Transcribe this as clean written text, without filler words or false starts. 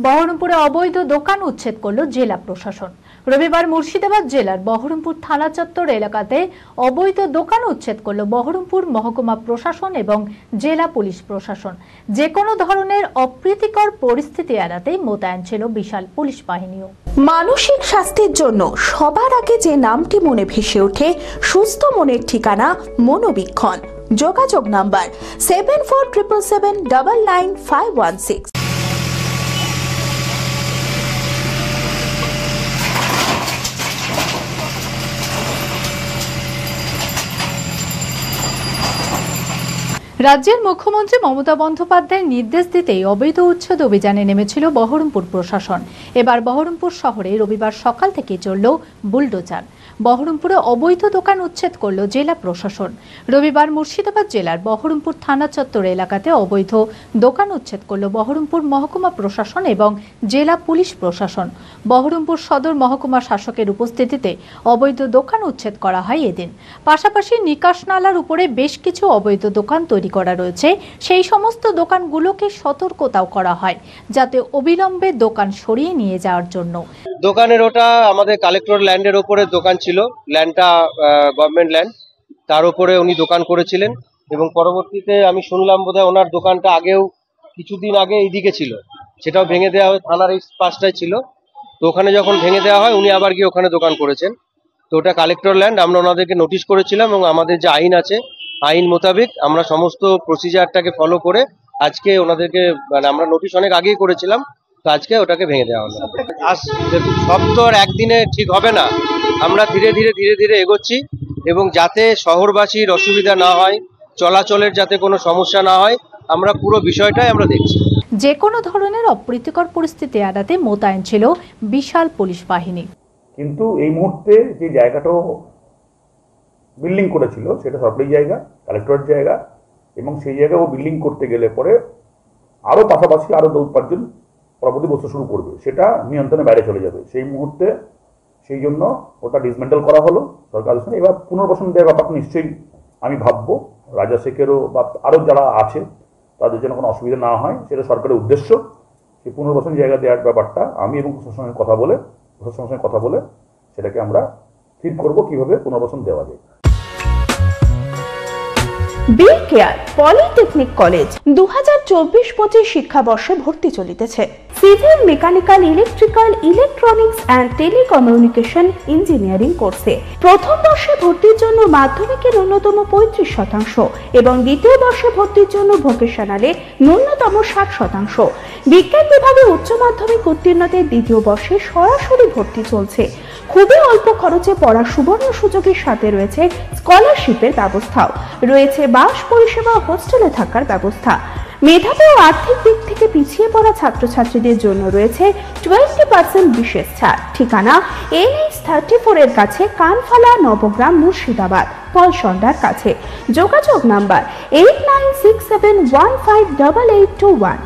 বহরমপুরে অবৈধ দোকান উচ্ছেদ করল জেলা প্রশাসন। রবিবার মুর্শিদাবাদ জেলার বহরমপুর থানা চত্বর এলাকাতে অবৈধ দোকান উচ্ছেদ করল বহরমপুর মহকুমা প্রশাসন এবং জেলা পুলিশ প্রশাসন। যে কোনো ধরনের অপ্রীতিকর পরিস্থিতি এড়াতে মোতায়েন ছিল বিশাল পুলিশ বাহিনীও। মানসিক স্বাস্থ্যের জন্য সবার আগে যে নামটি মনে ভেসে ওঠে, সুস্থ মনের ঠিকানা মনোবীক্ষণ। যোগাযোগ নাম্বার 7477799516। রাজ্যের মুখ্যমন্ত্রী মমতা বন্দ্যোপাধ্যায়ের নির্দেশ দিতেই অবৈধ উচ্ছেদ অভিযানে নেমেছিল বহরমপুর প্রশাসন। এবার বহরমপুর শহরে রবিবার সকাল থেকে চলল বুলডোজার। বহরমপুরে অবৈধ দোকান উচ্ছেদ করল জেলা প্রশাসন। রবিবার মুর্শিদাবাদ জেলার বহরমপুর থানা চত্বর এলাকাতে অবৈধ দোকান উচ্ছেদ করল বহরমপুর মহকুমা প্রশাসন এবং জেলা পুলিশ প্রশাসন। বহরমপুর সদর মহকুমা শাসকের উপস্থিতিতে অবৈধ দোকান উচ্ছেদ করা হয় এদিন। পাশাপাশি নিকাশ নালার উপরে বেশ কিছু অবৈধ দোকান তৈরি করা রয়েছে, সেই সমস্ত দোকানগুলোকে সতর্কতাও করা হয় যাতে অবিলম্বে দোকান সরিয়ে নিয়ে যাওয়ার জন্য। দোকানের ওটা আমাদের কালেক্টর ল্যান্ডের ওপরে দোকান ছিল, ল্যান্ডটা গভর্নমেন্ট ল্যান্ড, তার উপরে উনি দোকান করেছিলেন এবং পরবর্তীতে আমি শুনলাম বোধহয় ওনার দোকানটা আগেও কিছুদিন আগে এইদিকে ছিল, সেটাও ভেঙে দেওয়া হয়, থানার এই পাশটায় ছিল। তো ওখানে যখন ভেঙে দেওয়া হয় উনি আবার গিয়ে ওখানে দোকান করেছেন। তো ওটা কালেক্টর ল্যান্ড, আমরা ওনাদেরকে নোটিশ করেছিলাম এবং আমাদের যে আইন আছে আইন মোতাবেক আমরা সমস্ত প্রসিজারটাকে ফলো করে আজকে ওনাদেরকে আমরা নোটিশ অনেক আগেই করেছিলাম, তো আজকে ওটাকে ভেঙে দেওয়া হলো। সব তো আর একদিনে ঠিক হবে না, আমরা ধীরে ধীরে এগোচ্ছি এবং যাতে শহরবাসীর অসুবিধা না হয়, চলাচলের যাতে কোনো সমস্যা না হয়, আমরা পুরো বিষয়টাই আমরা দেখছি। যে কোনো ধরনের অপ্রীতিকর পরিস্থিতি এড়াতে মোতায়েন ছিল বিশাল পুলিশ বাহিনী। কিন্তু এই মুহূর্তে যে জায়গাটা বিল্ডিং করেছিল সেটা সরকারি জায়গা, কালেক্টরের জায়গা, এবং সেই জায়গায় ও বিল্ডিং করতে গেলে পরে আরও পাশাপাশি আরও 2-5 জন পরবর্তী বসতে শুরু করবে, সেটা নিয়ন্ত্রণের বাইরে চলে যাবে। সেই মুহূর্তে সেই জন্য ওটা ডিসমেন্টাল করা হলো সরকার। এবার পুনর্বাসন দেওয়ার ব্যাপারটা নিশ্চয়ই আমি ভাববো রাজা শেখেরও বা আরও যারা আছে তাদের যেন কোনো অসুবিধা না হয়, সেটা সরকারের উদ্দেশ্য। সেই পুনর্বাসন জায়গা দেওয়ার ব্যাপারটা আমি এবং প্রশাসনের সঙ্গে কথা বলে সেটাকে আমরা ঠিক করবো কিভাবে পুনর্বাসন দেওয়া যায়। বি কেয়ার পলিটেকনিক কলেজ 2024-25 শিক্ষাবর্ষে ভর্তি চলিতেছে। Civil, mechanical, electrical, electronics and telecommunication engineering কোর্সে প্রথম বর্ষে ভর্তির জন্য মাধ্যমিকের ন্যূনতম 35% এবং দ্বিতীয় বর্ষে ভর্তির জন্য ভোকেশনালে ন্যূনতম 60%। বিজ্ঞান বিভাগে উচ্চ মাধ্যমিক উত্তীর্ণদের দ্বিতীয় বর্ষে সরাসরি ভর্তি চলছে। খুবই অল্প খরচে পড়ার সুবর্ণ সুযোগের সাথে রয়েছে স্কলারশিপের ব্যবস্থাও রয়েছে, বাস পরিষেবা, হোস্টেলে থাকার ব্যবস্থা। মেধাবী ও আর্থিক দিক থেকে পিছিয়ে পড়া ছাত্রছাত্রীদের জন্য রয়েছে 20% বিশেষ ছাড়। ঠিকানা NH34 এর কাছে, কানফালা, নবগ্রাম, মুর্শিদাবাদ, পলসন্ডার কাছে। যোগাযোগ নাম্বার 8967158821।